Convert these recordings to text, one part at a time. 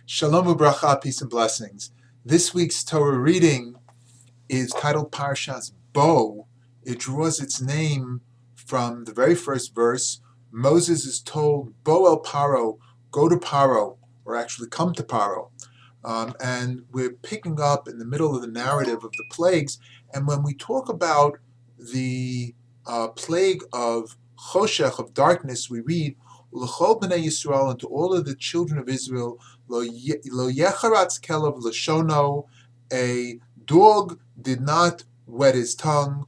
Shalom ubracha, peace and blessings. This week's Torah reading is titled Parshas Bo. It draws its name from the very first verse. Moses is told, Bo el Paro, go to Paro, or actually come to Paro. And we're picking up in the middle of the narrative of the plagues. And when we talk about the plague of Choshech, of darkness, we read, L'chol b'nei Yisrael, and to all of the children of Israel, lo yecharatz kelav l'shono, a dog did not wet his tongue,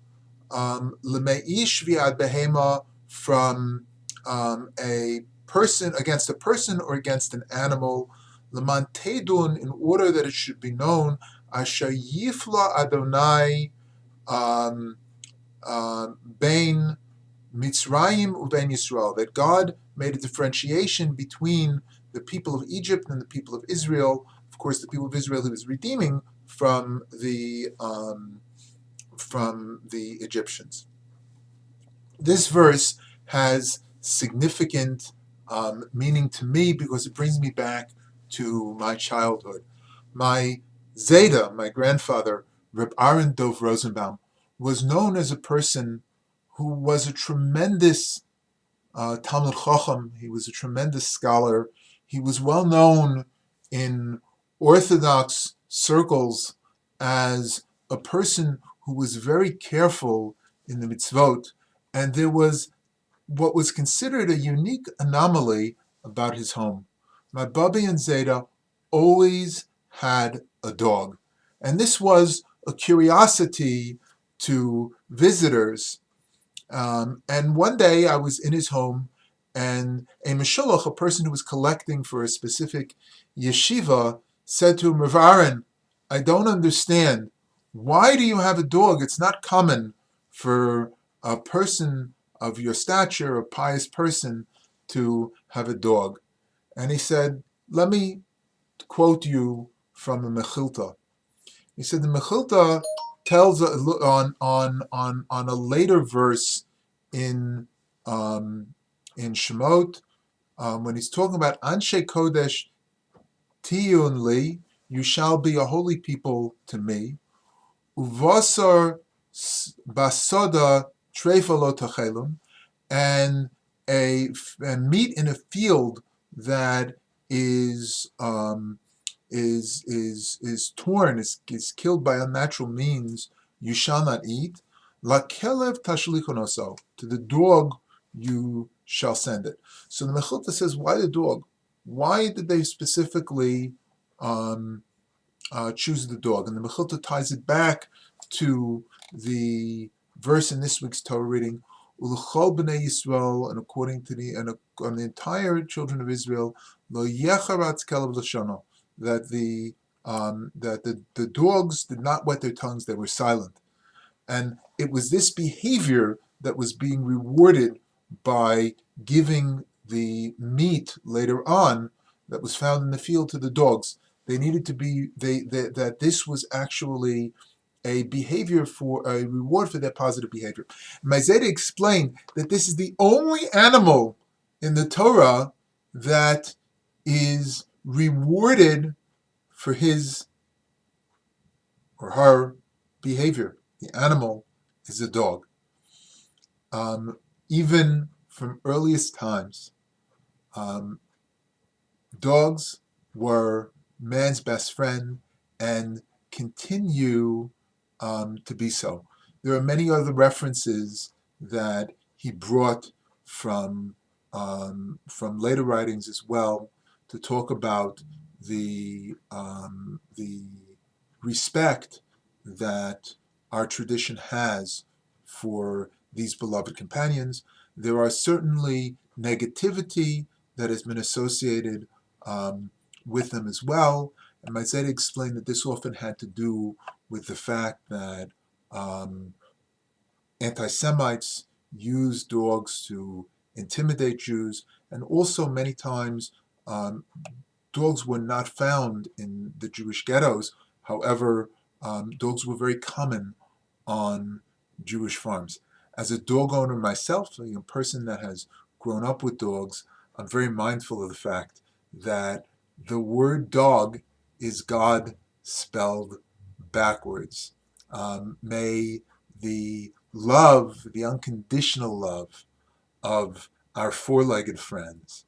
l'meish v'ad behema, from a person, against a person or against an animal, l'man tedun, in order that it should be known, asher yifla Adonai bein Mitzrayim ubein Yisrael, that God made a differentiation between the people of Egypt and the people of Israel. Of course, the people of Israel he was redeeming from the Egyptians. This verse has significant meaning to me because it brings me back to my childhood. My Zeta, my grandfather, Reb Aaron Dov Rosenbaum, was known as a person who was a tremendous Talmud Chacham. He was a tremendous scholar. He was well known in Orthodox circles as a person who was very careful in the mitzvot, and there was what was considered a unique anomaly about his home. My Bubby and Zeta always had a dog, and this was a curiosity to visitors. And one day I was in his home, and a meshulach, a person who was collecting for a specific yeshiva, said to him, Rav Aaron, I don't understand. Why do you have a dog? It's not common for a person of your stature, a pious person, to have a dog. And he said, let me quote you from a Mechilta. He said the Mechilta tells on a later verse in Shemot, when he's talking about Anshe Kodesh Tiyun Li, you shall be a holy people to me. Uvasar basoda treifa lo tachelun, and meat in a field that is torn, is killed by unnatural means, you shall not eat. La kelev tashlichonoso, to the dog you shall send it. So the Mechilta says, why the dog? Why did they specifically choose the dog? And the Mechilta ties it back to the verse in this week's Torah reading, U'l'chol b'nei Yisrael, and according to the entire children of Israel, lo yecharatz kelav l'shono, that the dogs did not wet their tongues; they were silent, and it was this behavior that was being rewarded by giving the meat later on that was found in the field to the dogs. They needed to be that this was actually a behavior for a reward for their positive behavior. Maizeda explained that this is the only animal in the Torah that is rewarded for his or her behavior. The animal is a dog. Even from earliest times, dogs were man's best friend and continue to be so. There are many other references that he brought from later writings as well to talk about the respect that our tradition has for these beloved companions. There are certainly negativity that has been associated with them as well. And Maizeda explained that this often had to do with the fact that anti-Semites used dogs to intimidate Jews, and also many times dogs were not found in the Jewish ghettos. However, dogs were very common on Jewish farms. As a dog owner myself, a person that has grown up with dogs, I'm very mindful of the fact that The word dog is God spelled backwards. May the love, the unconditional love of our four-legged friends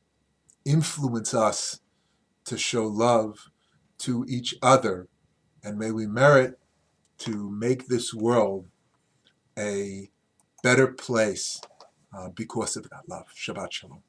influence us to show love to each other, and may we merit to make this world a better place because of that love. Shabbat Shalom.